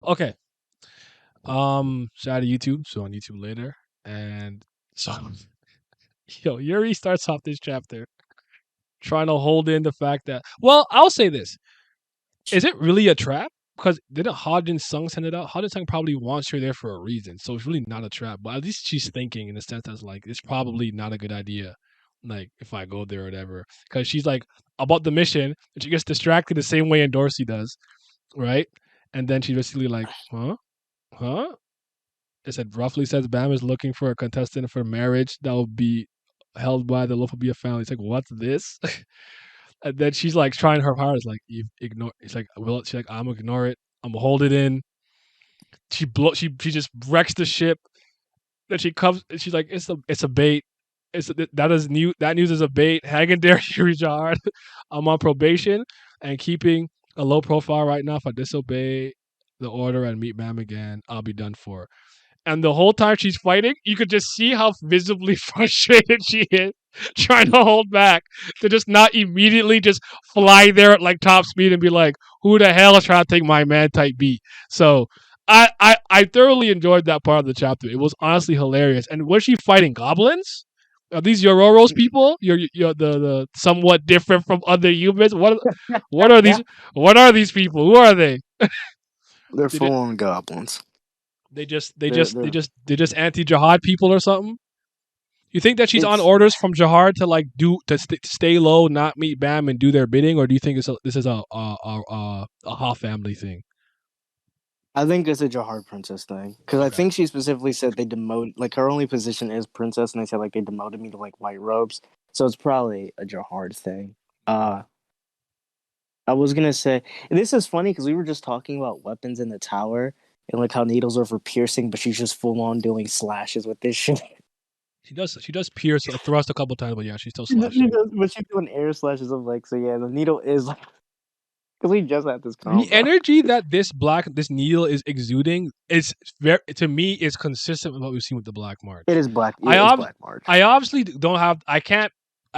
Okay. Shout out to YouTube. So on YouTube later, and so Yuri starts off this chapter trying to hold in the fact that. Well, I'll say this: is it really a trap? Because didn't Hodgin Sung send it out? Hodgin Sung probably wants her there for a reason, so it's really not a trap. But at least she's thinking in the sense that's like it's probably not a good idea. Like if I go there or whatever, because she's like about the mission, and she gets distracted the same way Dorsey does, right? And then she's basically like, huh? It said roughly says Bam is looking for a contestant for marriage that will be held by the Lopapia family. It's like, what's this? And then she's like trying her hardest, like you ignore. It's like, well, she's like, I'm gonna ignore it. I'm gonna hold it in. She just wrecks the ship. Then she comes. She's like, it's a bait. That is new. That news is a bait. Hang in there, Yuri Jahad. I'm on probation and keeping a low profile right now. If I disobey the order and meet Bam again, I'll be done for. And the whole time she's fighting, you could just see how visibly frustrated she is, trying to hold back to just not immediately just fly there at like top speed and be like, "Who the hell is trying to take my man type beat?" So I thoroughly enjoyed that part of the chapter. It was honestly hilarious. And was she fighting goblins? Are these Yororos people? You're the somewhat different from other humans. What are these? What are these people? Who are they? They're Did it, full on goblins. They're they just anti-jihad people or something? You think that she's on it's orders from Jahad to like stay low, not meet Bam, and do their bidding, or do you think this is a Ha family thing? I think it's a Jahar princess thing because I Okay, think she specifically said they demote like her only position is princess, and they said like they demoted me to like white robes, so it's probably a Jahar thing. Uh, I was gonna say this is funny because we were just talking about weapons in the tower and like how needles are for piercing, but she's just full on doing slashes with this shit. she does pierce like thrust a couple times, but yeah, she's still slashing. But she's doing air slashes. I'm like, so yeah, the needle is like because we just had this The convo. energy that this needle is exuding is very to me is consistent with what we've seen with the Black It March. is black. It I is ob- Black March. I obviously don't have I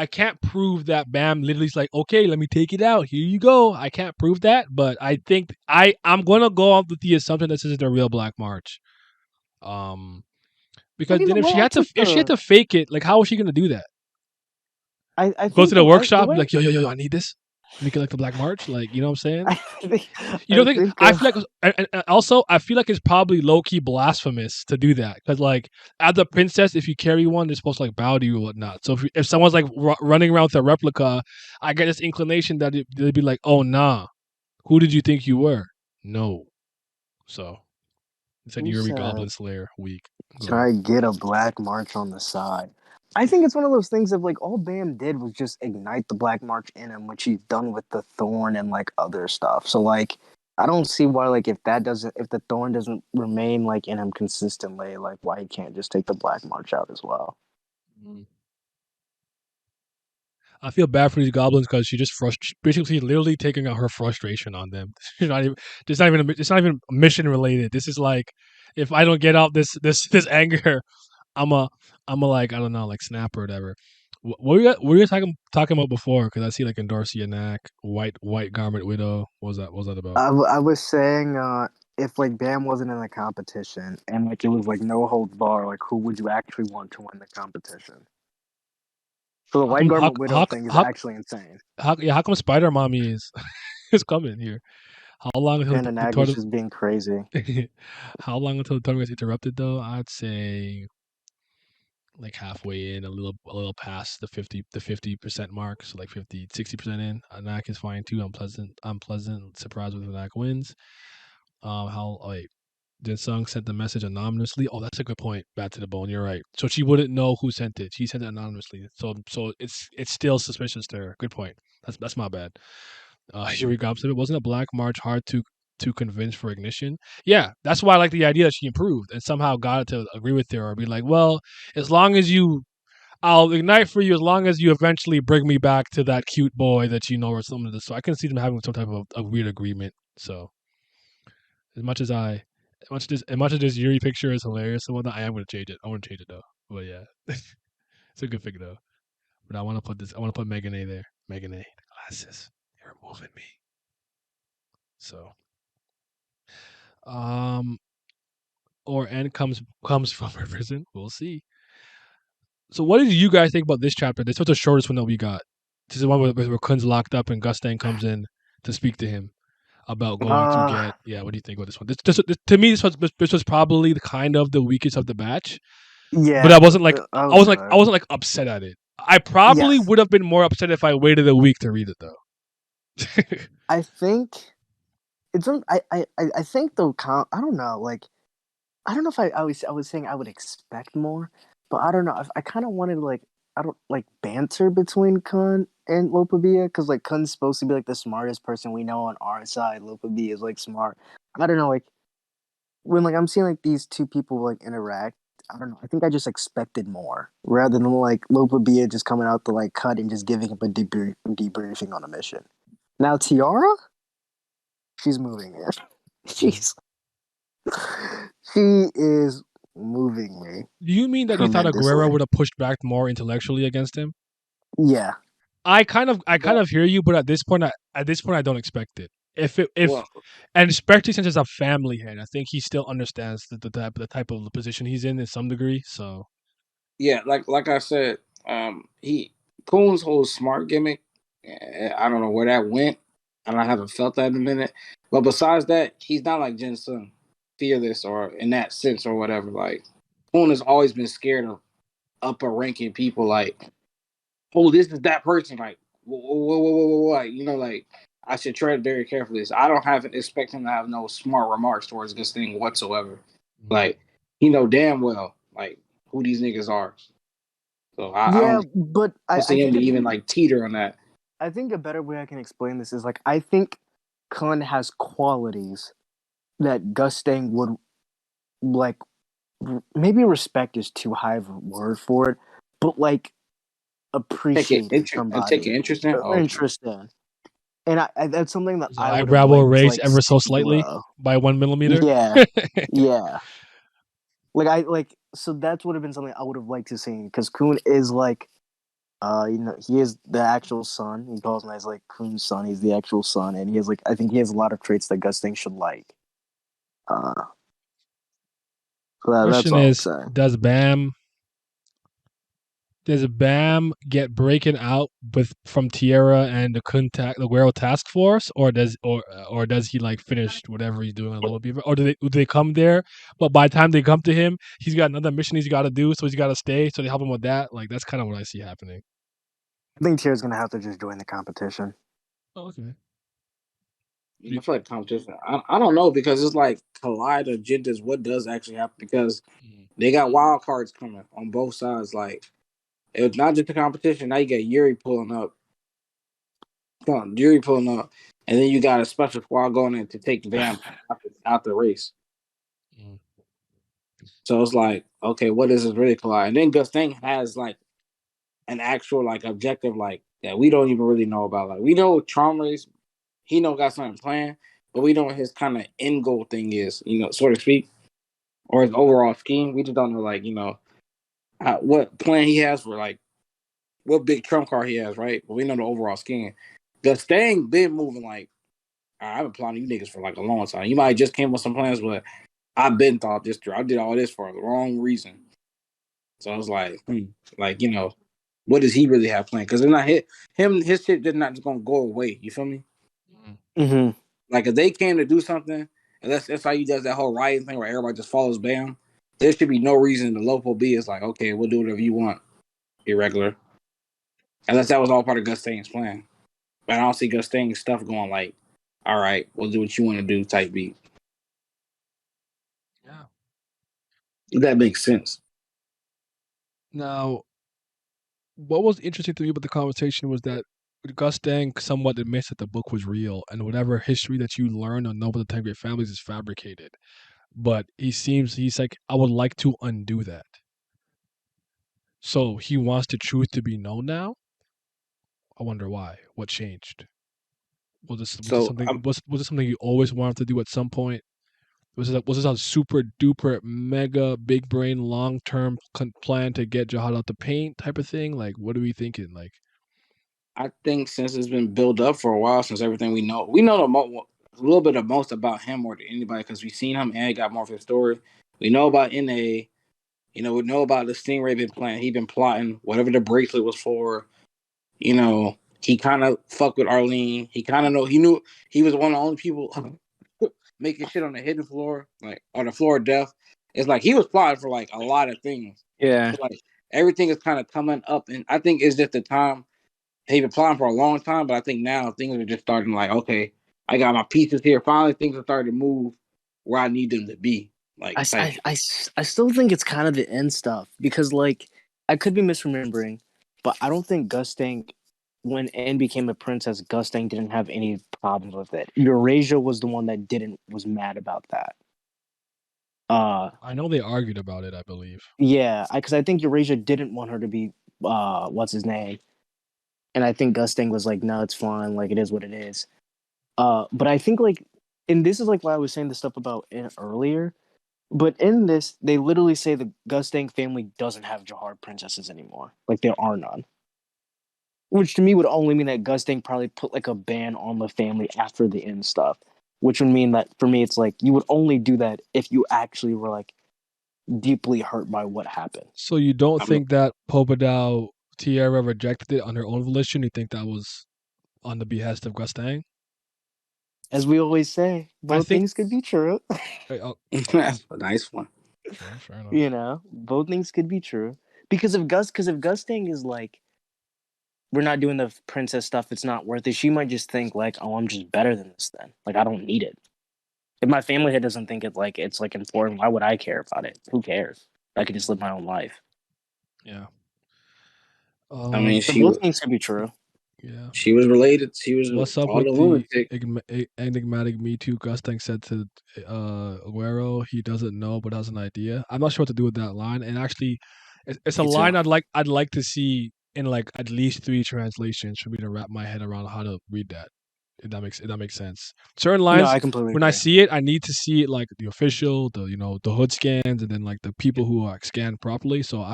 can't prove that Bam literally is like, okay, let me take it out. Here you go. I can't prove that, but I think I'm gonna go off with the assumption that this is the real Black March. Um, I because mean, then the way I took if she had the, to fake it, like how was she gonna do that? I Go to think the the workshop, be way like, yo, I need this. Make it like the Black March, like you know what I'm saying? I think You I don't think? think I feel like, and also, I feel like it's probably low key blasphemous to do that because, like, as a princess, if you carry one, they're supposed to like bow to you or whatnot. So if someone's like running around with a replica, I get this inclination that they'd be like, "Oh nah, who did you think you were?" No, so it's a who Yuri said, Goblin Slayer week. Go "Can ahead. I get a Black March on the side?" I think it's one of those things of like all Bam did was just ignite the Black March in him, which he's done with the Thorn and like other stuff. So like, I don't see why like if the Thorn doesn't remain like in him consistently, like why he can't just take the Black March out as well. Mm. I feel bad for these goblins because she just basically literally taking out her frustration on them. She's not even, it's not even mission related. This is like, if I don't get out this anger, I'm a I'm a like I don't know like snap or whatever. What were you talking about before? Because I see like Endorsi Anak, white garment widow. What was that about? I was saying if like Bam wasn't in the competition and like it was like no holds bar, like who would you actually want to win the competition? So the How White come Garment Widow thing is actually insane. how come Spider Mommy is is coming here? How long until And the Anag is tournament? just being crazy. How long until the tournament gets interrupted though? I'd say like halfway in, a little past the 50% mark, so like 50-60% in. Anak is fine too. I'm pleasant surprised with Anak wins. How wait, then Sung sent the message anonymously. Oh, that's a good point. Back to the bone. You're right. So she wouldn't know who sent it. She sent it anonymously. So it's still suspicious to her. Good point. That's my bad. Yuri Gobson, wasn't a Black March hard to convince for ignition? Yeah, that's why I like the idea that she improved and somehow got it to agree with her or be like, well, as long as you, I'll ignite for you as long as you eventually bring me back to that cute boy that you know or something of this. So I can see them having some type of a weird agreement. So as much as I, as much as this Yuri picture is hilarious and whatnot, I am gonna change it. I want to change it though. But yeah, it's a good figure though. But I want to put this. I want to put Megan A there. Megan A. The glasses. You're moving me. So Um, or N comes from her prison. We'll see. So, what did you guys think about this chapter? This was the shortest one that we got. This is the one where Kun's locked up and Gustang comes in to speak to him about going to Uh, get. Yeah, what do you think about this one? This to me, this was probably the kind of the weakest of the batch. But yeah, I wasn't like I I would wasn't say like I that. wasn't like upset at it. I probably Yes, would have been more upset if I waited a week to read it though. I think it's. I think though. I don't know. Like I don't know if I was saying I would expect more, but I don't know. I kind of wanted like I don't like banter between Kun and Lopabia because like Kun's supposed to be like the smartest person we know on our side. Lopabia is like smart. I don't know. Like when like I'm seeing like these two people like interact. I don't know. I think I just expected more rather than like Lopabia just coming out to like cut and just giving him a debriefing on a mission. Now Tiara, she's moving here. Mhm. She's she is moving me Do you mean that you thought Aguero tremendously. would have pushed back more intellectually against him? Yeah. I kind of But hear you, but at this point I don't expect it. If well, and especially since it's a family head, I think he still understands the type of position he's in some degree. So yeah, like I said, he Coon's whole smart gimmick. I don't know where that went, and I haven't felt that in a minute. But besides that, he's not like Jin Sung, fearless or in that sense or whatever. Like Coon has always been scared of upper ranking people. Like, oh, this is that person. Like, whoa, like, like I should tread very carefully. So I don't have expect him to have no smart remarks towards this thing whatsoever. mm, Like, he know damn well like who these niggas are. So I Yeah, don't but I, I see him think to a, even like teeter on that. I think a better way I can explain this is like I think Kun has qualities that Gustang would like maybe respect is too high of a word for it, but like appreciate in Take somebody an interest in. or Oh, okay. interest in. And that's something that his I would have eyebrow will liked to raise like ever so see slightly grow. by 1 millimeter. Yeah. Yeah. Like I like so that would have been something I would have liked to see because Kun is like he is the actual son. He calls him as like Kun's son. He's the actual son, and he has like I think he has a lot of traits that Gusting should like. Uh, that's Question all is, I'm saying. does Bam get breaking out with from Tiara and the Guero task force, or does he like finish whatever he's doing a little bit, or do they come there? But by the time they come to him, he's got another mission he's got to do, so he's got to stay. So they help him with that. Like that's kind of what I see happening. I think Tier's gonna have to just join the competition. Oh, okay. I feel like competition. I don't know because it's like collide agendas. What does actually happen? Because Mm, they got wild cards coming on both sides. Like it's not just a competition. Now you got Yuri pulling up. Come on, Yuri pulling up, and then you got a special squad going in to take Bam out the race. mm, So it's like, okay, what is this really collide? And then Gus Thing has like an actual like objective like that we don't even really know about. Like we know Trauma race, he know got something planned, but we know what his kind of end goal thing is, so to speak, or his overall scheme. We just don't know like what plan he has for like what big trump card he has, right? But we know the overall scheme. Gus Thing been moving like I've been plotting you niggas for like a long time. You might have just came with some plans, but I've been thought this through. I did all this for the wrong reason. So I was like, like what does he really have planned? Because they're not his shit is not just gonna go away. You feel me? mm, Mm-hmm. Like if they came to do something, and that's how he does that whole rioting thing where everybody just follows Bam. There should be no reason the local B is like, okay, we'll do whatever you want, irregular. Unless that was all part of Gus Stang's plan. But I don't see Gus Stang's stuff going like, all right, we'll do what you want to do type beat. yeah. If that makes sense. Now, what was interesting to me about the conversation was that Gus Dang somewhat admits that the book was real, and whatever history that you learn or know about the Ten Great Families is fabricated. But he's like, I would like to undo that. So he wants the truth to be known now. I wonder why. What changed? Was this So something was this something you always wanted to do at some point? Was this a super duper mega big brain long term plan to get Jahad out the paint type of thing? Like, what are we thinking? Like, I think since it's been built up for a while, since everything we know the a little bit of most about him more than anybody because we've seen him and got more of his story. We know about NA. We know about the Stingray been planning. He been plotting whatever the bracelet was for. He kind of fucked with Arlene. He kind of he knew he was one of the only people making shit on the hidden floor, like on the floor of death. It's like he was plotting for like a lot of things. Yeah. So, like everything is kind of coming up, and I think it's just the time. He's been plotting for a long time, but I think now things are just starting. Like, okay, I got my pieces here. Finally, things are starting to move where I need them to be. Like, type. I still think it's kind of the end stuff because, like, I could be misremembering, but I don't think Gustang, when Anne became a princess, Gustang didn't have any problems with it. Eurasia was the one that was mad about that. I know they argued about it. I believe. Yeah, because I think Eurasia didn't want her to be, what's his name, and I think Gustang was like, no, it's fine, like it is what it is. But I think like, and this is like why I was saying the stuff about it earlier. But in this, they literally say the Gustang family doesn't have Jahad princesses anymore. Like there are none. Which to me would only mean that Gustang probably put like a ban on the family after the end stuff. Which would mean that for me, it's like you would only do that if you actually were like deeply hurt by what happened. So you don't I mean, think that Popadao Tiara rejected it on her own volition? You think that was on the behest of Gustang? As we always say, I both think. things could be true. Oh, that's a nice one. fair enough. Both things could be true. Because if Gustang is like, we're not doing the princess stuff, it's not worth it, she might just think like, oh, I'm just better than this then. Like I don't need it. If my family head doesn't think it's like important, why would I care about it? Who cares? I could just live my own life. Yeah. I mean, So both things could be true. Yeah. she was related. She was What's up all with the the lunatic. enigmatic Me Too? Gustang said to Aguero he doesn't know but has an idea. I'm not sure what to do with that line. And actually, it's a Me too. line I'd like to see in like at least 3 translations for me to wrap my head around how to read that. If that makes sense. Certain No, lines I completely when I agree. see it, I need to see it like the official, the hood scans, and then like the people who are scanned properly. So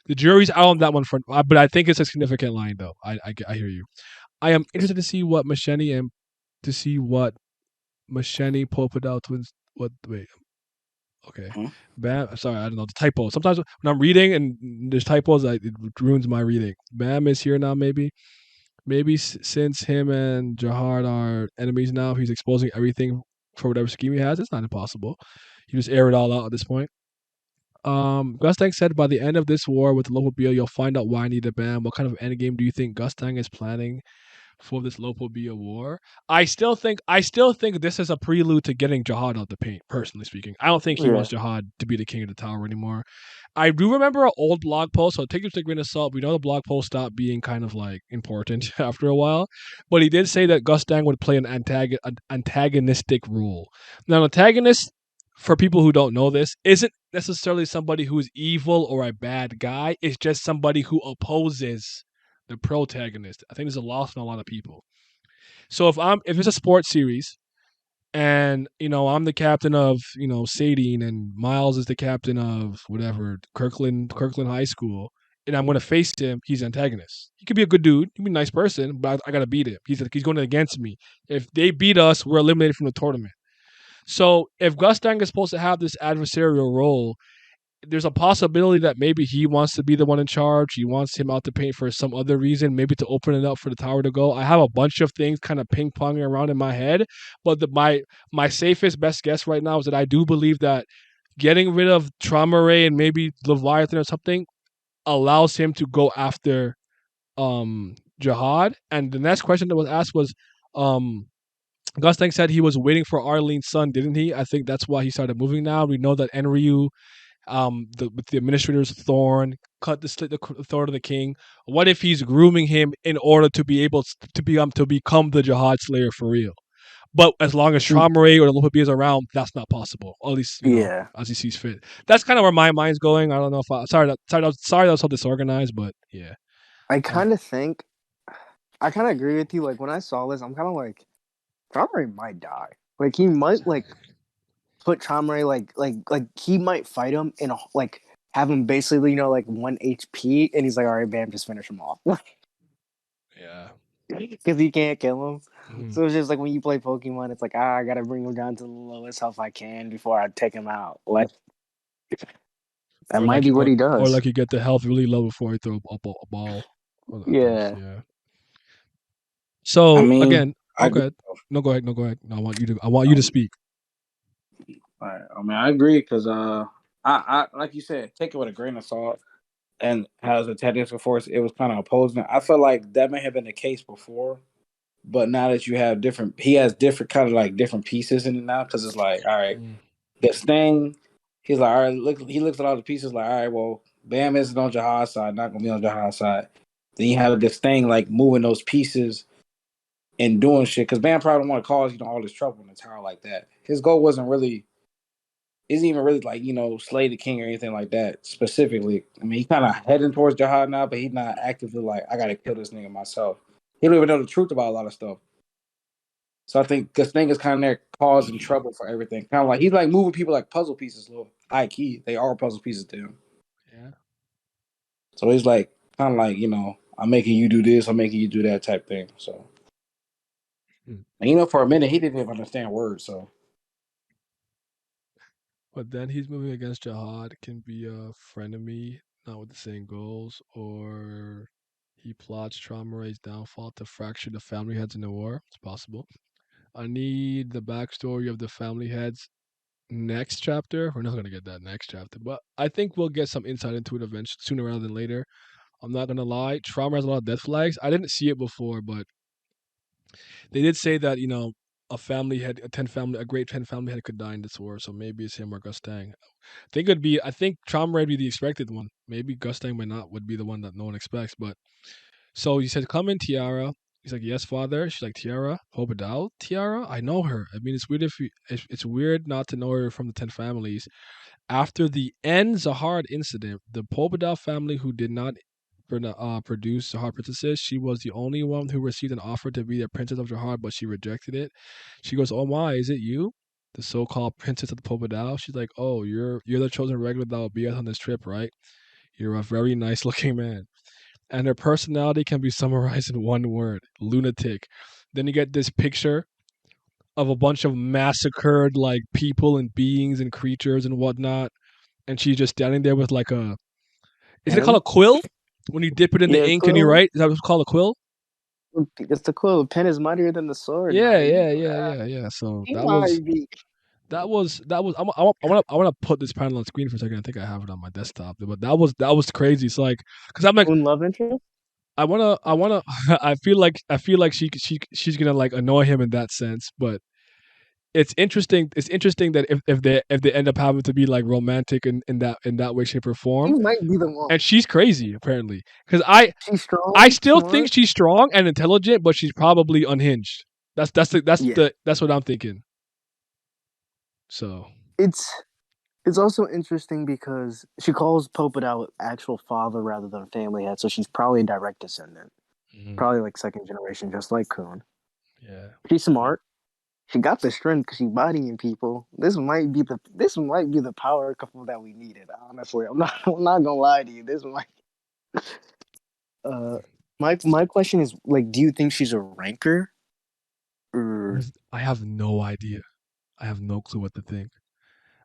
the jury's out on that one for, but I think it's a significant line though. I hear you. I am interested to see what Macheni Polkadot twins. What? Wait. Okay. Huh? Bam. Sorry, I don't know the typo. Sometimes when I'm reading and there's typos, it ruins my reading. Bam is here now. Maybe since him and Jahad are enemies now, he's exposing everything for whatever scheme he has. It's not impossible. You just air it all out at this point. Gustang said by the end of this war with the local BO, you'll find out why I need a ban. What kind of endgame do you think Gustang is planning for this local BO war? I still think this is a prelude to getting Jahad out the paint, personally speaking. I don't think he Yeah. wants Jahad to be the king of the tower anymore. I do remember an old blog post, so take this with a grain of salt. We know the blog post stopped being kind of like important after a while, but he did say that Gustang would play an antagonistic role. Now, an antagonist, for people who don't know this, isn't necessarily somebody who's evil or a bad guy. It's just somebody who opposes the protagonist. I think there's a loss on a lot of people. So if it's a sports series and I'm the captain of Sadine and Miles is the captain of whatever Kirkland High School, and I'm going to face him, he's an antagonist. He could be a good dude, he could be a nice person, but I got to beat him. He's going against me. If they beat us, we're eliminated from the tournament. So if Gustang is supposed to have this adversarial role, there's a possibility that maybe he wants to be the one in charge. He wants him out to paint for some other reason, maybe to open it up for the tower to go. I have a bunch of things kind of ping ponging around in my head, but my safest best guess right now is that I do believe that getting rid of Trauma Ray and maybe Leviathan or something allows him to go after Jahad. And the next question that was asked was Gustang said he was waiting for Arlene's son, didn't he? I think that's why he started moving now. We know that Enryu with the administrator's thorn, cut the slit the throat of the king. What if he's grooming him in order to be able to become the Jahad Slayer for real? But as long as Shamare or the local B is around, that's not possible. At least Yeah. as he sees fit. That's kind of where my mind's going. I don't know if sorry that was so disorganized, but yeah. I kind of think, I kind of agree with you. Like when I saw this, I'm kind of like, Traumer might die. Like he might like put Traumer like he might fight him in a like have him basically like 1 HP, and he's like, all right, bam, just finish him off. Yeah. because you can't kill him. Mhm. So it's just like when you play Pokemon, it's like I gotta bring him down to the lowest health I can before I take him out. Like that Or might like be what he or does. like you get the health really low before you throw up a ball. One of the things, Yeah. yeah. I So mean, again, I oh, go agree. ahead. No, go ahead. No, go ahead. No, I want you to speak. I mean, I agree because I like you said, take it with a grain of salt. And as a technical force, it was kind of opposing. I feel like that may have been the case before, but now that you have different, he has different kind of like different pieces in it now because it's like, all right, Mm. this thing, he's like, all right, look, he looks at all the pieces like, all right, well, Bam isn't on Jahad's side, not gonna be on Jahad's side. Then you have this thing like moving those pieces and doing shit because Bam probably don't want to cause all this trouble in the tower like that. His goal wasn't really isn't even really like slay the king or anything like that specifically. I mean, he's kind of heading towards Jahad now, but he's not actively like I gotta kill this nigga myself. He don't even know the truth about a lot of stuff. So I think this thing is kind of there causing trouble for everything. Kind of like he's like moving people like puzzle pieces, little high key. They are puzzle pieces to him. Yeah. So he's like kind of like I'm making you do this, I'm making you do that type thing. So Mm. and for a minute he didn't even understand words. So But then he's moving against Jahad. Can be a frenemy, not with the same goals, or he plots Trauma Ray's downfall to fracture the family heads in the war. It's possible. I need the backstory of the family heads next chapter. We're not gonna get that next chapter, but I think we'll get some insight into it eventually, sooner rather than later. I'm not gonna lie. Trauma has a lot of death flags. I didn't see it before, but they did say that a great 10 family head could die in this war. So maybe it's him or Gustang. I think Trauma would be the expected one. Maybe Gustang would be the one that no one expects. But so he said, "Come in, Tiara." He's like, "Yes, father." She's like, "Tiara, Hobadal, Tiara. I know her. I mean, it's weird not to know her from the 10 families." After the end Zahard incident, the Pobedal family who did not produce Zahar princesses, she was the only one who received an offer to be the princess of Zahar, but she rejected it. She goes, "Oh my, is it you? The so-called princess of the Pobedal?" She's like, "Oh, you're the chosen regular that will be us on this trip, right? You're a very nice looking man." And her personality can be summarized in one word: lunatic. Then you get this picture of a bunch of massacred like people and beings and creatures and whatnot, and she's just standing there with like a is it called Pen? a quill? When you dip it in the Yeah, ink and you quill. write, is that what's called a quill? It's the quill. Pen is mightier than the sword, Yeah, man. yeah, yeah, yeah, yeah. So He might be. that was. I want to put this panel on screen for a second. I think I have it on my desktop, but that was crazy. It's like because I'm like Moon love interest? I wanna I feel like she's gonna like annoy him in that sense, but it's interesting. It's interesting that if they end up having to be like romantic in that way, shape, or He form, might be the one. and she's crazy apparently. Because She's I strong, still think smart. she's strong and intelligent, but she's probably unhinged. Yeah. That's what I'm thinking. So It's it's also interesting because she calls Popodal actual father rather than family head, so she's probably a direct descendant. mhm, Probably like second generation, just like Kun. yeah, She's smart. She got the strength because she's bodying people. This might be the power couple that we needed. Honestly, I'm not gonna lie to you. This might. Uh, my question is like, do you think she's a ranker or I have no idea. I have no clue what to think.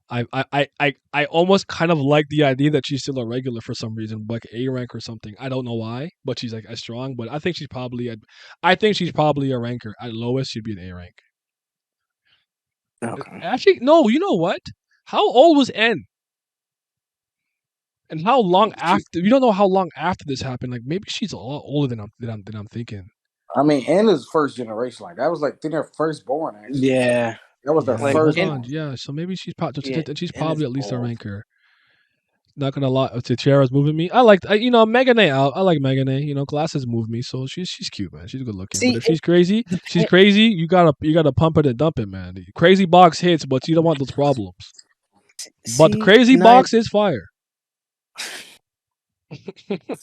I almost kind of like the idea that she's still a regular for some reason, like A rank or something. I don't know why, but she's like as strong. But I think she's probably a ranker. At lowest, she'd be an A rank. okay? Actually, no. You know what? How old was N? And how long She, after? You don't know how long after this happened. Like maybe she's a lot older than I'm thinking. I mean, Anna's first generation, like that was like their firstborn actually. yeah, That was their Yeah, like hold and on. firstborn. Yeah, so maybe yeah, she's and is probably at least a old. ranker. Not gonna lie, Tiara's moving me. Megan A. I like Megan A. Glasses move me, so she's cute, man. She's good looking. But See, if she's crazy, the she's crazy. You gotta pump it and dump it, man. Crazy box hits, but you don't want those problems. But the see, crazy not box is fire.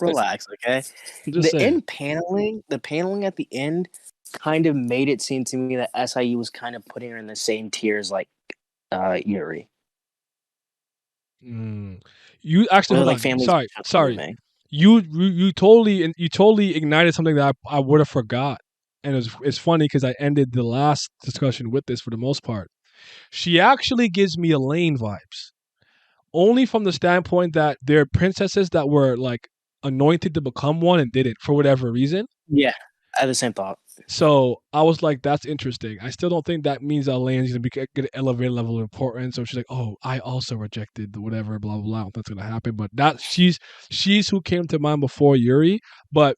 relax, okay? I'm just saying. The paneling at the end, kind of made it seem to me that SIU was kind of putting her in the same tier as like Yuri. Mm. You actually Where hold like on. families Sorry, just sorry. blooming. You totally ignited something that I would have forgot. and it's funny because I ended the last discussion with this for the most part. She actually gives me Elaine vibes, only from the standpoint that they're princesses that were like anointed to become one and didn't for whatever reason. Yeah, I had the same thought. So I was like, that's interesting. I still don't think that means that Elaine's gonna get an elevated level of importance. So she's like, oh, I also rejected the whatever, blah blah blah. I don't think that's gonna happen. But that she's who came to mind before Yuri. But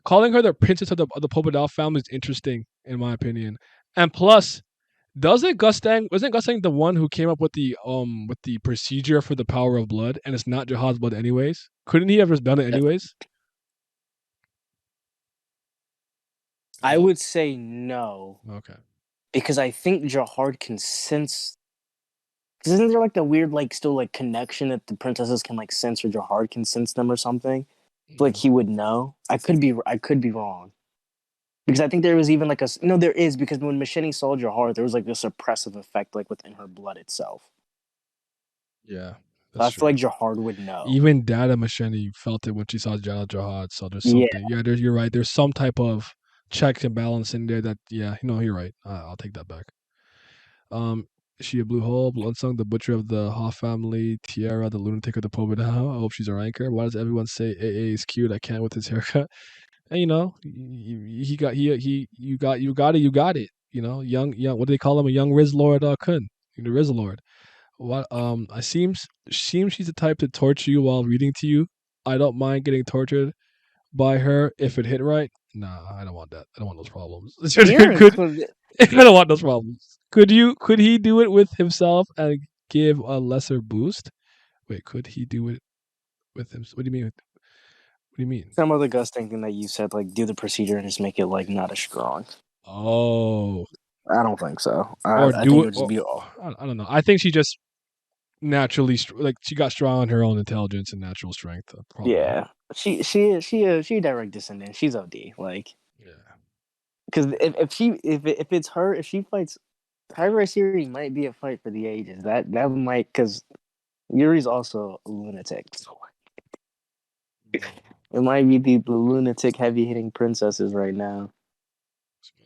calling her the princess of the Popadal family is interesting in my opinion. And plus, doesn't Gustang wasn't Gustang the one who came up with the procedure for the power of blood, and it's not Jahad's blood anyways? Couldn't he have just done it anyways? I Hello? would say no Okay. because I think Jahad can sense. Because isn't there like the weird like still like connection that the princesses can like sense or Jahad can sense them or something? Like Mhm. he would know. I could be wrong because I think there was even like a no there is because when Machete saw Jahad there was like this suppressive effect like within her blood itself. Yeah, So that's I feel true. like Jahad would know. Even Dada Machete felt it when she saw Jahad. So there's Yeah, something. Yeah, you're right. There's some type of checks and balance in there that. Yeah, you're right. I'll take that back. Is she a blue hole? Bloodsong, the butcher of the Hoff family. Tiara, the lunatic of the Pobedao. I hope she's a ranker. Why does everyone say AA is cute? I can't with his haircut. And he got he you got it. Young. What do they call him? A young Riz Lord Kun. The Riz Lord. What I seems she's the type to torture you while reading to you. I don't mind getting tortured by her if it hit right. Nah, I don't want that. I don't want those problems. Aaron could could. I don't want those problems. Could he do it with himself and give a lesser boost? Wait, could he do it with him? What do you mean? What do you mean? Some of the Gusting thing that you said, like do the procedure and just make it like not as strong. Oh, I don't think so. or I do think it it? would just Or be I don't know. I think she just naturally like she got strong on her own intelligence and natural strength. Probably. yeah. She direct descendant. She's OD. Like Yeah. because if it's her if she fights Hybrid series might be a fight for the ages. That might because Yuri's also a lunatic. So it might be the lunatic heavy hitting princesses right now.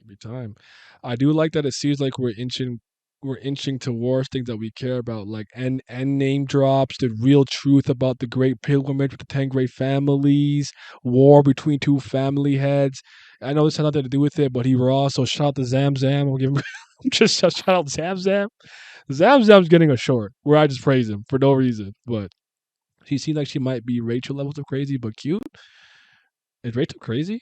Every time. I do like that it seems like we're inching towards things that we care about, like end name drops, the real truth about the Great Pilgrimage with the 10 great families, war between two family heads. I know this had nothing to do with it, but he raw. So shout out to Zam Zam. I'll give him just shout out Zam Zam. Zam Zam's getting a short where I just praise him for no reason, but she seems like she might be Rachel levels of crazy, but cute. Is Rachel crazy?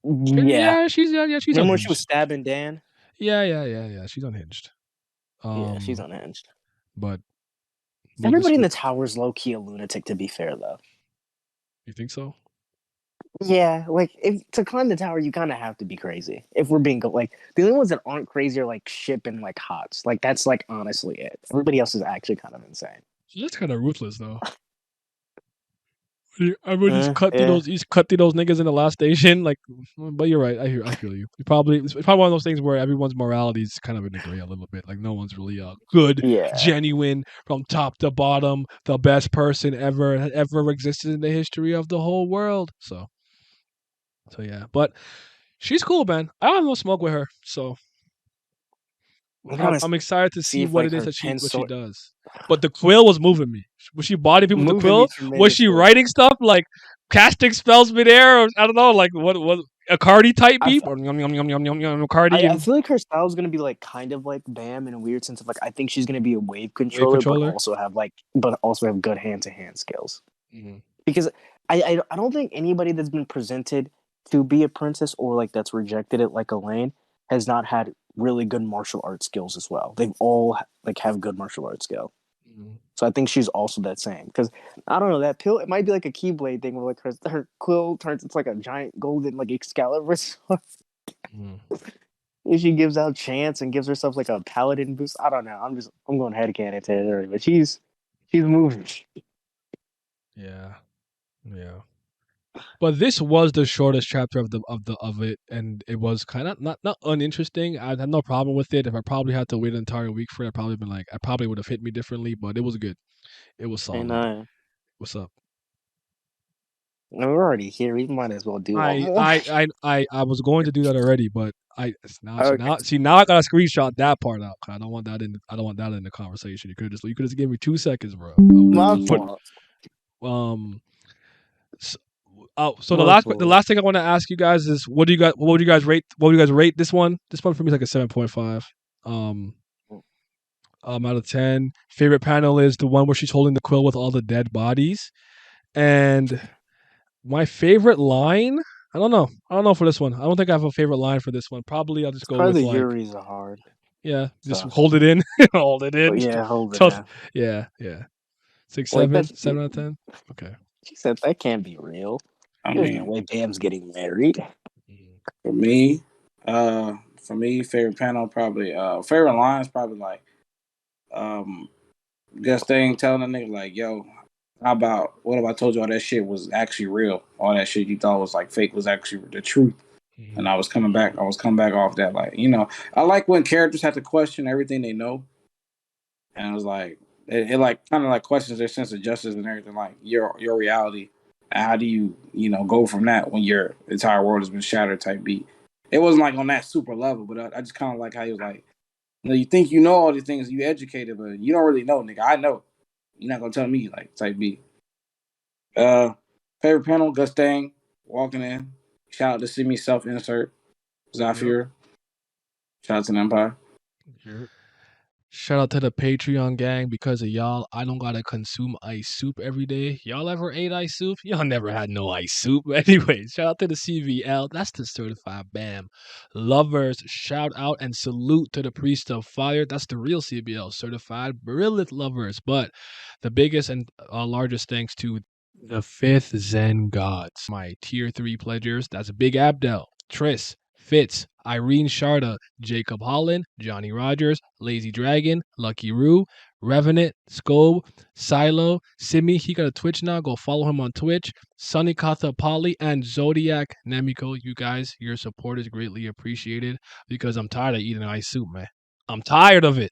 Yeah. Yeah, she's Remember when she was unhinged. stabbing Dan? Yeah. She's unhinged. Yeah, she's Um, unhinged. but will this Everybody in will the tower is low key a lunatic. To be fair, though. you think so? Yeah, like if to climb the tower, you kind of have to be crazy. If we're being like the only ones that aren't crazy are like Ship and like Hots. Like that's like honestly it. Everybody else is actually kind of insane. She's kind of ruthless though. I mean, Yeah. he's cut through those niggas in the last station. Like, but you're right. I feel you. It's probably one of those things where everyone's morality is kind of in the gray a little bit. Like, no one's really good, Yeah. genuine from top to bottom, the best person ever existed in the history of the whole world. So yeah, but she's cool, man. I don't have no smoke with her, so I'm I'm, gonna I'm excited to see see if what like it is her that she pencil does. But the quill was moving me. Was she bodying people with the moving me quill? Was she tremendously. writing stuff like casting spells midair? Or I don't know, like what a Cardi type I, beat or yum yum yum yum yum yum Cardi I and feel like her style is gonna be like kind of like Bam in a weird sense of like I think she's gonna be a wave wave controller, controller. but also have good hand to hand skills. Mm-hmm. Because I don't think anybody that's been presented to be a princess or like that's rejected it like Elaine has not had really good martial arts skills as well. They've all like have good martial arts skill. Mm-hmm. So I think she's also that same. Because I don't know that pill. It might be like a Keyblade thing where like her quill turns into like a giant golden like Excalibur sword. Mm-hmm. And she gives out chants and gives herself like a paladin boost. I don't know. I'm going headcanon territory, but she's moving. Yeah, yeah. But this was the shortest chapter of it, and it was kind of not uninteresting. I had no problem with it. If I probably had to wait an entire week for it, I probably would have hit me differently. But it was good. It was And solid. What's up? We're already here. We might as well do one I more. I I was going to do that already, but Okay. now I gotta screenshot that part out. 'Cause I don't want that in the conversation. You could just give me 2 seconds, bro. My Put fault. um. So, so My the fault. last thing I want to ask you guys is what would you guys rate this one? This one for me is like a 7.5. Um, out of 10. Favorite panel is the one where she's holding the quill with all the dead bodies. And my favorite line, I don't know. I don't know for this one. I don't think I have a favorite line for this one. Probably I'll just go with Probably the like, Yuris are hard. yeah, just So, hold it in, hold it in. but yeah, hold it Till- in. yeah, yeah. Six, Like that. 7 out of 10. Okay. She said that can't be real. I There's no mean, way Bam's getting married. for me, favorite panel probably favorite lines probably like um Gustang telling the nigga like, yo, how about what if I told you all that shit was actually real? All that shit you thought was like fake was actually the truth. And I was coming back off that, like, I like when characters have to question everything they know. And it was like it like kind of like questions their sense of justice and everything, like your reality. And how do you, go from that when your entire world has been shattered type beat. It wasn't like on that super level, but I just kind of like how he was like, you think you know all these things, you educated, but you don't really know, nigga. I know. You're not gonna tell me, like, type beat. Uh, Favorite panel, Gustang walking in. Shout out to See Me Self Insert, Yep. Zafir. Shout out to the Empire. Yep. Shout out to the Patreon gang. Because of y'all, I don't gotta consume ice soup every day. Y'all ever ate ice soup? Y'all never had no ice soup. Anyways, shout out to the CVL. That's the certified BAM. Lovers, shout out and salute to the Priest of Fire. That's the real CBL, certified brilliant lovers. But the biggest and largest thanks to the fifth Zen gods, my tier 3 pledgers. That's Big Abdel, Tris, Fitz, Irene Sharda, Jacob Holland, Johnny Rogers, Lazy Dragon, Lucky Roo, Revenant, Scobe, Silo, Simi. He got a Twitch now. Go follow him on Twitch. Sunny Katha Polly and Zodiac Nemiko. You guys, your support is greatly appreciated because I'm tired of eating ice soup, man. I'm tired of it.